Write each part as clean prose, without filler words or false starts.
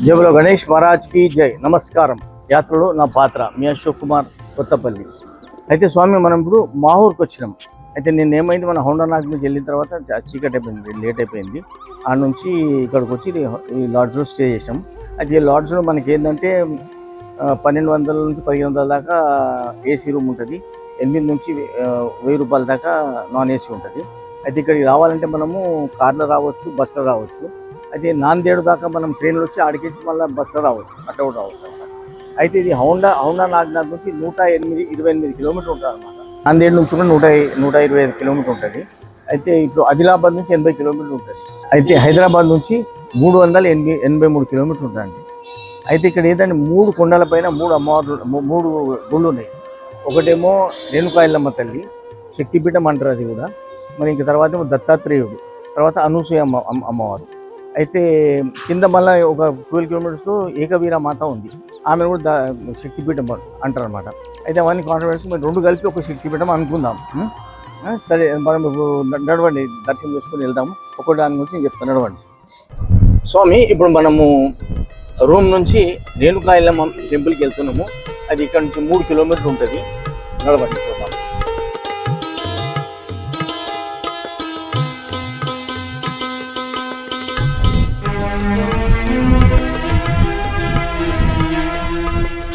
జై బోలో గణేష్ మహారాజ్ కి జై. నమస్కారం. యాత్రలో నా పాత్ర మీ అశోక్ కుమార్ కొత్తపల్లి. అయితే స్వామి మనం ఇప్పుడు మాహూర్కి వచ్చినాం. అయితే నేను ఏమైంది, మన హోండా నాగ్ నుంచి వెళ్ళిన తర్వాత చీకటి అయిపోయింది, లేట్ అయిపోయింది. ఆ నుంచి ఇక్కడికి వచ్చి ఈ లాడ్జ్లో స్టే చేసాం. అయితే ఈ లాడ్జ్లో మనకి ఏంటంటే 1200 నుంచి 1500 దాకా ఏసీ రూమ్ ఉంటుంది, 8 నుంచి 1000 రూపాయల దాకా నాన్ ఏసీ ఉంటుంది. అయితే ఇక్కడికి రావాలంటే మనము కార్లో రావచ్చు, బస్లో రావచ్చు. అయితే నాందేడు దాకా మనం ట్రైన్లో వచ్చి ఆడికించి మళ్ళీ బస్లో రావచ్చు, అట్లా కూడా రావచ్చు అనమాట. అయితే ఇది హోండా నాగ్నాథ్ నుంచి 128 కిలోమీటర్లు ఉంటుంది అనమాట. నాందేడు నుంచి కూడా 125 కిలోమీటర్లు ఉంటుంది. అయితే ఇప్పుడు ఆదిలాబాద్ నుంచి 80 కిలోమీటర్లు ఉంటుంది. అయితే హైదరాబాద్ నుంచి 383 కిలోమీటర్లు ఉంటుంది. అయితే ఇక్కడ ఏంటంటే 3 కొండల పైన 3 గుళ్ళు ఉన్నాయి. ఒకటేమో రేణుకా ఎల్లమ్మ తల్లి శక్తిపీఠం అంటారు, అది కూడా. మరి ఇంక తర్వాత ఏమో దత్తాత్రేయుడు, తర్వాత అనూసూయ అమ్మవారు. అయితే కింద మళ్ళీ ఒక 12 కిలోమీటర్స్లో ఏకవీర మాత ఉంది, ఆమెను కూడా శక్తిపీఠం అంటారు అనమాట. అయితే అవన్నీ కాన్ఫిడెన్స్ మరి 2 కలిపి ఒక శక్తిపీఠం అనుకుందాం. సరే, మనం నడవండి, దర్శనం చేసుకుని వెళ్దాము. ఒక దాని గురించి నేను చెప్తాను, నడవండి. స్వామి, ఇప్పుడు మనము రూమ్ నుంచి రేణుకా ఎల్లమ్మ టెంపుల్కి వెళ్తున్నాము. అది ఇక్కడ నుంచి 3 కిలోమీటర్లు ఉంటుంది. నడవండి, పోదాం.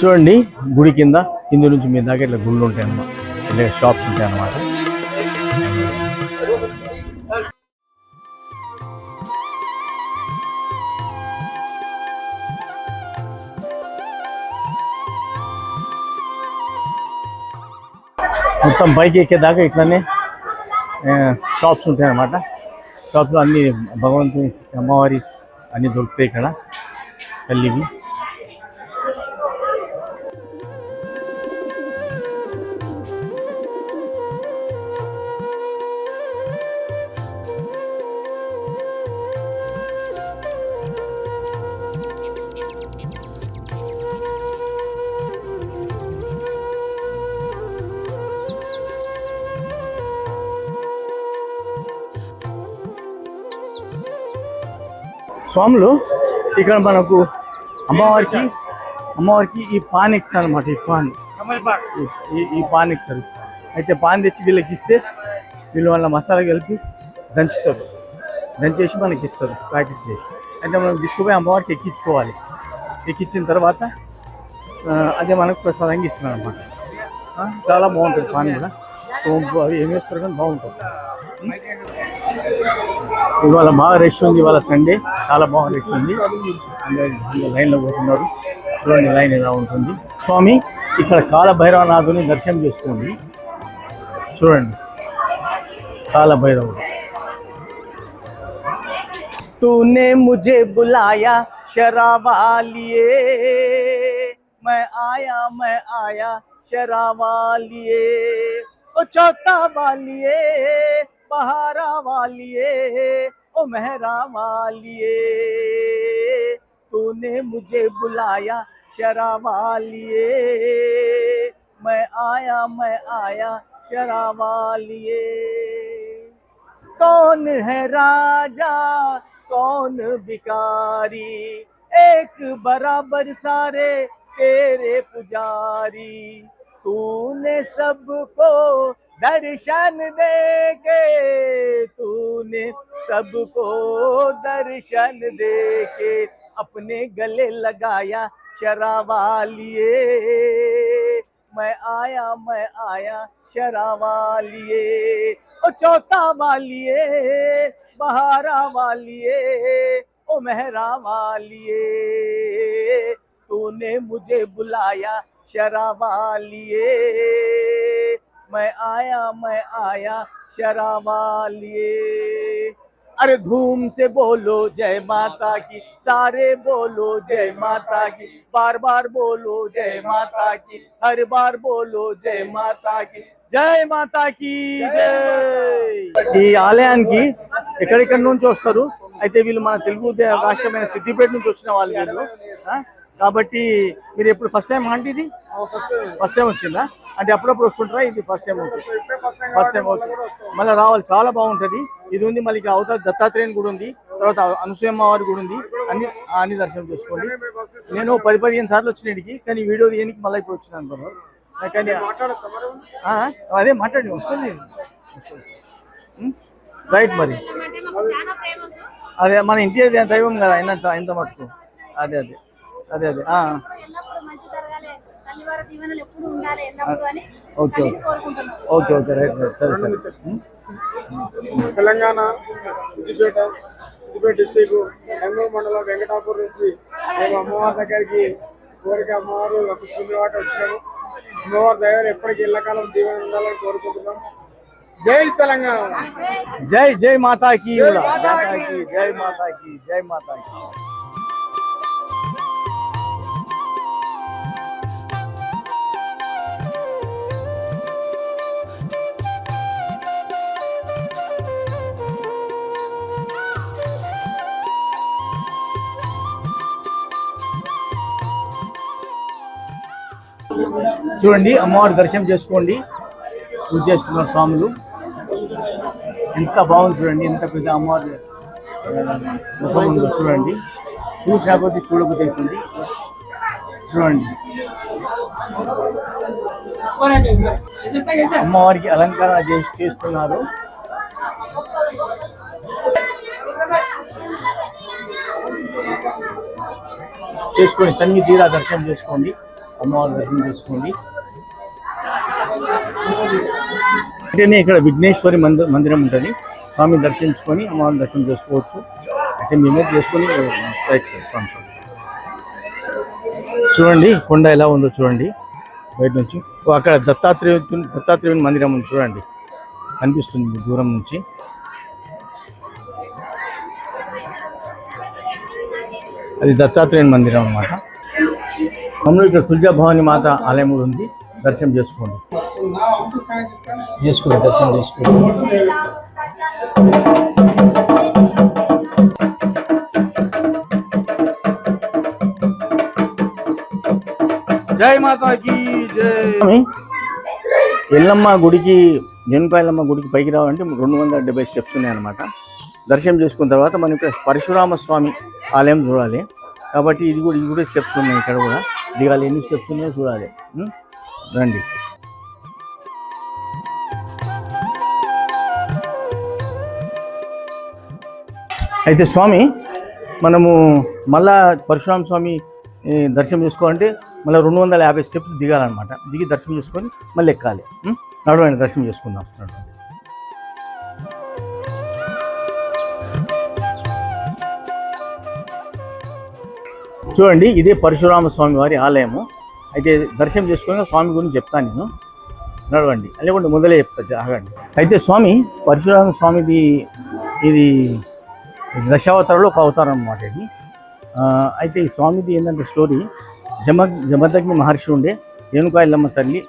చూడండి, గుడి కింద నుంచి మీ దాకా ఇట్లా గుళ్ళు ఉంటాయి అన్నమాట, ఇట్లా షాప్స్ ఉంటాయి అన్నమాట. మొత్తం పైకి ఎక్కేదాకా ఇట్లానే షాప్స్ ఉంటాయి అన్నమాట. షాప్లో అన్ని భగవంతుని అమ్మవారి అన్నీ దొరుకుతాయి ఇక్కడ, తల్లివి. స్వాములు ఇక్కడ మనకు అమ్మవారికి ఈ పాన్ ఎక్కుతారు అనమాట. ఈ పాన్ ఎక్కుతారు. అయితే పాన్ తెచ్చి వీళ్ళకి ఇస్తే వీళ్ళు వాళ్ళ మసాలా కలిపి దంచుతారు, దంచేసి మనకి ఇస్తారు ప్యాకెట్ చేసి. అయితే మనం తీసుకుపోయి అమ్మవారికి ఎక్కించుకోవాలి. ఎక్కించిన తర్వాత అదే మనకు ప్రసాదంగా ఇస్తున్నారు అనమాట. చాలా బాగుంటుంది పాన్ కూడా. సోంపు అవి ఏమి వేస్తారు కానీ బాగుంటుంది. ఇవాళ బాగా రష్ ఉంది, ఇవాళ సండే చాలా బాగా రష్ ఉంది. లైన్లో పోతున్నారు. చూడండి లైన్ ఎలా ఉంటుంది. స్వామి, ఇక్కడ కాలభైరవనాథుని దర్శనం చేసుకోండి. చూడండి, కాలభైరవుడు. తూనే ముझे बुलाया शराबा लिए, मैं आया शराबा लिए, ओ चौथा वालिए, बहारा वालिए, ओ मेहरा वालिए, तूने मुझे बुलाया शराबा लिए, मैं आया शराबा लिए. कौन है राजा कौन भिखारी, एक बराबर सारे तेरे पुजारी, तूने सबको दर्शन दे के, तूने सबको दर्शन दे के, अपने गले लगाया शराबा लिए, मैं आया शराबा लिए, ओ चौथा वालिए, बहारा वालिए, ओ मेहरा वालिए, तूने मुझे बुलाया शराबा लिए, मैं आया शराबा लिए. अरे धूम से बोलो जय माता की, सारे बोलो जय माता की, बार बार बोलो जय माता की, हर बार बोलो जय माता की, జై మాతాకి జై. ఈ ఆలయానికి ఎక్కడెక్కడి నుంచి వస్తారు. అయితే వీళ్ళు మన తెలుగు రాష్ట్రమైన సిద్దిపేట నుంచి వచ్చిన వాళ్ళు వీళ్ళు. కాబట్టి మీరు ఎప్పుడు ఫస్ట్ టైం అంటే ఇది ఫస్ట్ టైం వచ్చిందా? అంటే అప్పుడప్పుడు వస్తుంటారా? ఇది ఫస్ట్ టైం అవుతుంది. ఫస్ట్ టైం అవుతుంది, మళ్ళీ రావాలి. చాలా బాగుంటుంది. ఇది ఉంది, మళ్ళీ అవతల దత్తాత్రేయుని గుడి ఉంది, తర్వాత అనసూయమ్మ వారి గుడి ఉంది, అన్ని అన్ని దర్శనం చేసుకోండి. నేను 10-15 సార్లు వచ్చిన ఇడికి, కానీ వీడియో తీయడానికి మళ్ళీ ఇప్పుడు వచ్చిన అనుకున్నాను. కానీ అదే మాట్లాడి వస్తుంది రైట్. మరి అదే మన ఇంటి దైవం కదా ఆయన మటుకు. అదే అదే అదే అదే okay okay okay right right సరే సరే. తెలంగాణ సిద్దిపేట డిస్టిక్ నెల్లూరు మండలం వెంకటాపూర్ నుంచి మేము అమ్మవారి దగ్గరికి కోరిక అమ్మవారు రప్పించుకునే వాటి వచ్చినాము. అమ్మవారి దగ్గర ఎప్పటికీ ఎల్లకాలం దీవెన ఉండాలని కోరుకుంటున్నాం. జై తెలంగాణ, జై జై మాతాకి, జై మాతాకి, జై మాతాకి. చూడండి అమ్మవారి దర్శనం చేసుకోండి. పూజ చేస్తున్నారు స్వాములు. ఎంత బాగుంది చూడండి, ఎంత పెద్ద అమ్మవారి ముఖం ఉందో చూడండి. చూసాకొద్ది చూడబుద్ధి అవుతుంది చూడండి. అమ్మవారికి అలంకరణ చేస్తున్నారు. చేసుకోండి, తనివి తీరా దర్శనం చేసుకోండి, అమ్మవారి దర్శనం చేసుకోండి. అంటేనే ఇక్కడ విఘ్నేశ్వరి మందిరం ఉంటుంది. స్వామిని దర్శించుకొని అమ్మవారిని దర్శనం చేసుకోవచ్చు. అయితే మేమే చేసుకొని రైట్ స్వామి చూడండి కొండ ఎలా ఉందో చూడండి బయట నుంచి. అక్కడ దత్తాత్రేయుని మందిరం ఉంది చూడండి, కనిపిస్తుంది దూరం నుంచి. అది దత్తాత్రేయుని మందిరం అన్నమాట. మమ్మల్ని ఇక్కడ తులజా భవాని మాత ఆలయం కూడా ఉంది, దర్శనం చేసుకోండి. దర్శనం చేసుకోండి. జై మాతాకి జై. ఎల్లమ్మ గుడికి, రేణుకా ఎల్లమ్మ గుడికి పైకి రావాలంటే 270 స్టెప్స్ ఉన్నాయన్నమాట. దర్శనం చేసుకున్న తర్వాత మనం ఇక్కడ పరశురామ స్వామి ఆలయం చూడాలి. కాబట్టి ఇది కూడా స్టెప్స్ ఉన్నాయి. ఇక్కడ కూడా దిగాలి, ఎన్ని స్టెప్స్ ఉన్నాయో చూడాలి. రండి. అయితే స్వామి మనము మళ్ళా పరశురామ స్వామి దర్శనం చేసుకోవాలంటే మళ్ళీ 250 స్టెప్స్ దిగాలన్నమాట. దిగి దర్శనం చేసుకొని మళ్ళీ ఎక్కాలి. నడవండి, దర్శనం చేసుకుందాం. నడవండి. చూడండి, ఇదే పరశురామ స్వామి వారి ఆలయము. అయితే దర్శనం చేసుకొని స్వామి గురించి చెప్తాను నేను. నడవండి, లేకుంటే మొదలే చెప్తా, ఆగండి. అయితే స్వామి పరశురామ స్వామిది ఇది దశావతారంలో ఒక అవతారం అన్నమాట ఇది. అయితే ఈ స్వామిది ఏంటంటే స్టోరీ, జమదగ్ని మహర్షి ఉండే రేణుకా ఎల్లమ్మ తల్లి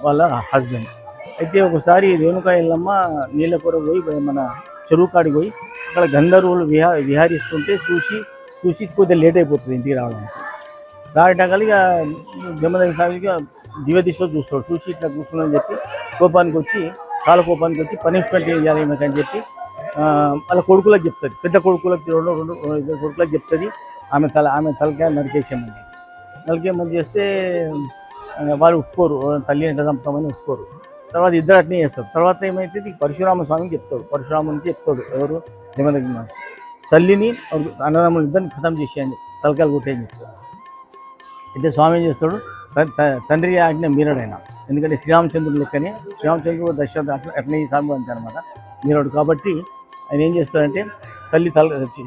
వాళ్ళ హస్బెండ్. అయితే ఒకసారి రేణుకా ఎల్లమ్మ నీళ్ళ కొరకు పోయి మన చెరువు కాడికి పోయి అక్కడ గంధర్వులు విహారిస్తుంటే చూసి కొద్దిగా లేట్ అయిపోతుంది ఇంటికి రావడానికి. రావటానికి జమదగ్ని స్వామికి దివ్యదిశలో చూస్తాడు. చూసి ఇట్లా కూర్చున్నాని చెప్పి చాలా కోపానికి వచ్చి పనిష్మెంట్ చేయాలి అని చెప్పి వాళ్ళ కొడుకులకు చెప్తుంది. పెద్ద కొడుకులకు రెండు కొడుకులకు చెప్తుంది. ఆమె తలకాయ నరికేయమని చేస్తే వాళ్ళు ఒప్పుకోరు, తల్లిని ఎట్లా చంపుతామని ఒప్పుకోరు. తర్వాత ఇద్దరు అట్నే చేస్తారు. తర్వాత ఏమైతుంది, పరశురామ స్వామికి పరశురామునికి చెప్తాడు. ఎవరు? జమదగ్ని మహర్షి. తల్లిని అన్నదమ్ములు ఇద్దరిని ఖతం చేసేయండి, తలకాయలు కొట్టేయని చెప్తాడు. అయితే స్వామి ఏం చేస్తాడు, తండ్రి ఆజ్ఞ మీరడైనా. ఎందుకంటే శ్రీరామచంద్రుడు లెక్కనే, శ్రీరామచంద్రుడు దశరథ అట్లనే ఈ స్వామి అంతే అనమాట, మీరడు. కాబట్టి ఆయన ఏం చేస్తాడంటే తల్లి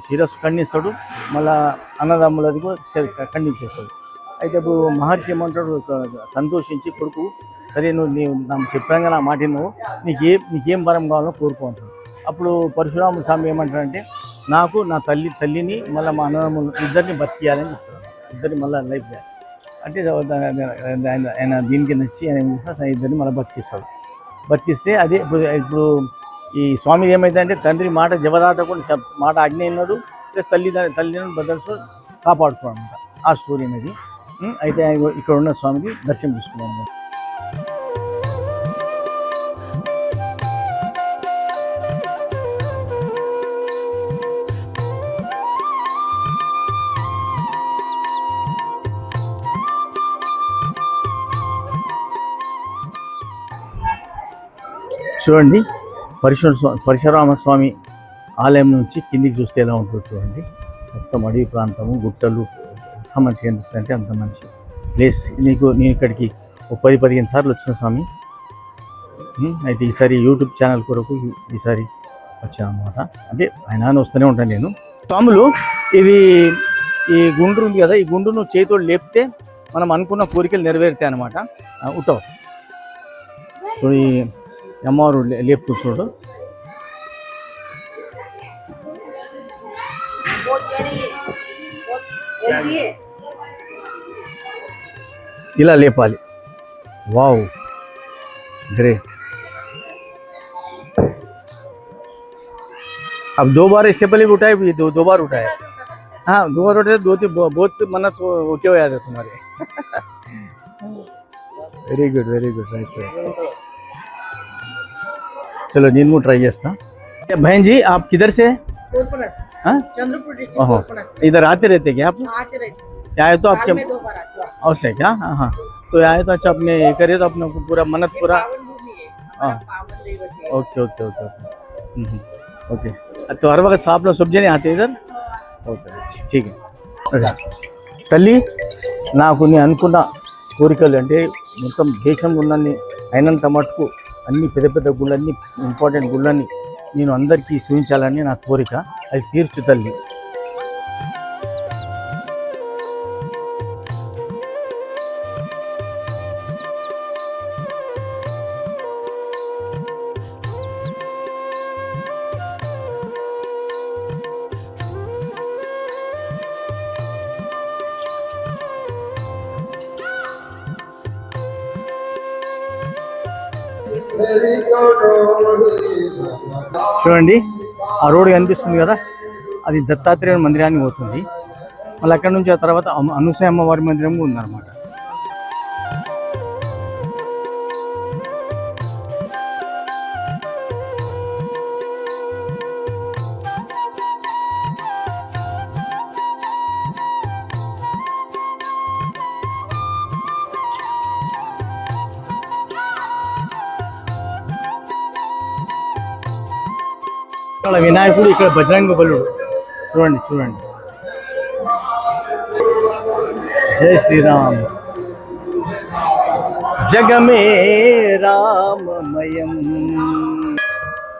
శిరస్సు ఖండిస్తాడు, మళ్ళా అన్నదమ్ములది కూడా ఖండించేస్తాడు. అయితే ఇప్పుడు మహర్షి ఏమంటాడు, సంతోషించి కొడుకు సరే నీవు నాకు చెప్పాగా నా మాట నువ్వు నీకేం వరం కావాలో కోరుకో అంటాడు. అప్పుడు పరశురామ స్వామి ఏమంటాడంటే నాకు నా తల్లిని మళ్ళీ మా అన్నదమ్ములు ఇద్దరిని బతికియాలని చెప్తాడు. ఇద్దరిని మళ్ళీ లైఫ్ చేయాలి అంటే ఆయన దీనికి నచ్చి ఆయన ఏం చేస్తాడు, ఇద్దరిని మళ్ళీ బతికిస్తే అదే ఇప్పుడు ఈ స్వామి ఏమైందంటే తండ్రి మాట జవదాటకుండా మాట ఆజ్ఞ అయినాడు, ప్లస్ తల్లిని భద్రసు కాపాడుకున్నాడు అనమాట. ఆ స్టోరీ అనేది. అయితే ఇక్కడ ఉన్న స్వామికి దర్శనం తీసుకున్నాను. చూడండి పరశురామ స్వామి ఆలయం నుంచి కిందికి చూస్తే ఎలా ఉంటుందో చూడండి. మొత్తం అడవి ప్రాంతము, గుట్టలు, ఎంత మంచిగా అనిపిస్తుంది అంటే అంత మంచి ప్లేస్. నేను ఇక్కడికి ఒక 10-15 సార్లు వచ్చిన స్వామి. అయితే ఈసారి యూట్యూబ్ ఛానల్ కొరకు ఈసారి వచ్చాను అనమాట. అంటే ఆయన వస్తూనే ఉంటాను నేను. స్వాములు ఇది ఈ గుండు ఉంది కదా, ఈ గుండును చేతితో లేపితే మనం అనుకున్న కోరికలు నెరవేరుతాయి అనమాట. ఉంటావు ఇప్పుడు ఈ అమ్మవారు లేపుతూ చూడు. ఇలా లేపాలి. Wow, great. अब 2 बार इससे पहले भी उठाए, दो बार उठाए। हाँ 2 बार उठाए, 2-3 बहुत मन्नत ओके हो जाते तुम्हारे। Very good right. चलो नींद ट्राई చేస్తా। बहन जी आप किधर से? चंद्रपुर डिस्ट्रिक्ट। इधर आते रहते क्या आप? आते रहते। आए तो आपके 2 बार आते हैं। अवश्य क्या? हाँ तो आए तो अच्छा अपने करे तो अपना पूरा मन्नत पूरा। हाँ ओके ओके ओके ओके। तो हर वक्त आप लोग सब जने आते इधर? ఓకే ठीक है। తల్లి నాకు నేను అనుకున్న కోరికలు అంటే మొత్తం దేశంలో ఉన్నన్ని అయినంత మటుకు అన్ని పెద్ద పెద్ద గుళ్ళన్నీ ఇంపార్టెంట్ గుళ్ళన్నీ నేను అందరికీ చూపించాలని నా కోరిక, అది తీర్చు తల్లి। చూడండి ఆ రోడ్ కనిపిస్తుంది కదా, అది దత్తాత్రేయ మందిరానికి పోతుంది. మళ్ళీ అక్కడ నుంచి ఆ తర్వాత అనసూయ అమ్మవారి మందిరం ఉందన్నమాట. ఇక్కడ వినాయకుడు, ఇక్కడ బజరంగ బలుడు. చూడండి చూడండి. జై శ్రీరామ్, జగమే రామమయం.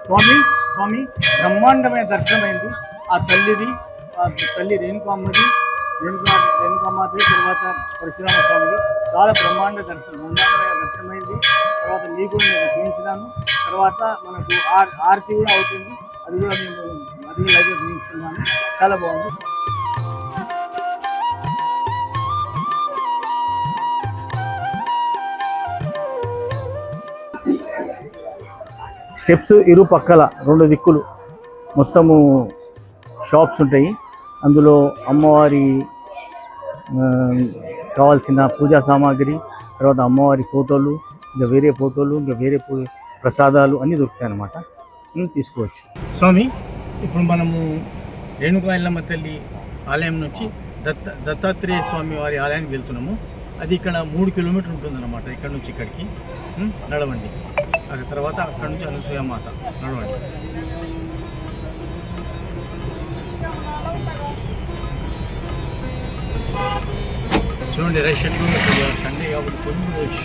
స్వామి స్వామి బ్రహ్మాండమైన దర్శనమైంది. ఆ తల్లిది, ఆ తల్లి రేణుకామ్మది, రేణుకామాతది, తర్వాత పరశురామ స్వామిది. చాలా బ్రహ్మాండమైన దర్శనమైంది. తర్వాత మీకు నేను చూపించినాను. తర్వాత మనకు ఆరతి కూడా అవుతుంది, అది కూడా లైవ్గా చూపిస్తున్నాను. చాలా బాగుంది. స్టెప్స్ ఇరు పక్కల 2 దిక్కులు మొత్తము షాప్స్ ఉంటాయి. అందులో అమ్మవారి కావాల్సిన పూజా సామాగ్రి, తర్వాత అమ్మవారి ఫోటోలు, ఇంకా వేరే ఫోటోలు, ఇంకా వేరే ప్రసాదాలు అన్నీ దొరుకుతాయి అన్నమాట. తీసుకోవచ్చు. స్వామి ఇప్పుడు మనము రేణుకా ఎల్లమ్మ తల్లి ఆలయం నుంచి దత్తాత్రేయ స్వామి వారి ఆలయానికి వెళ్తున్నాము. అది ఇక్కడ 3 కిలోమీటర్లు ఉంటుందన్నమాట. ఇక్కడ నుంచి ఇక్కడికి నడవండి. ఆ తర్వాత అక్కడ నుంచి అనసూయ మాత నడవండి. చూడండి రష్ ఎట్లా సండే కాబట్టి కొంచెం రష్.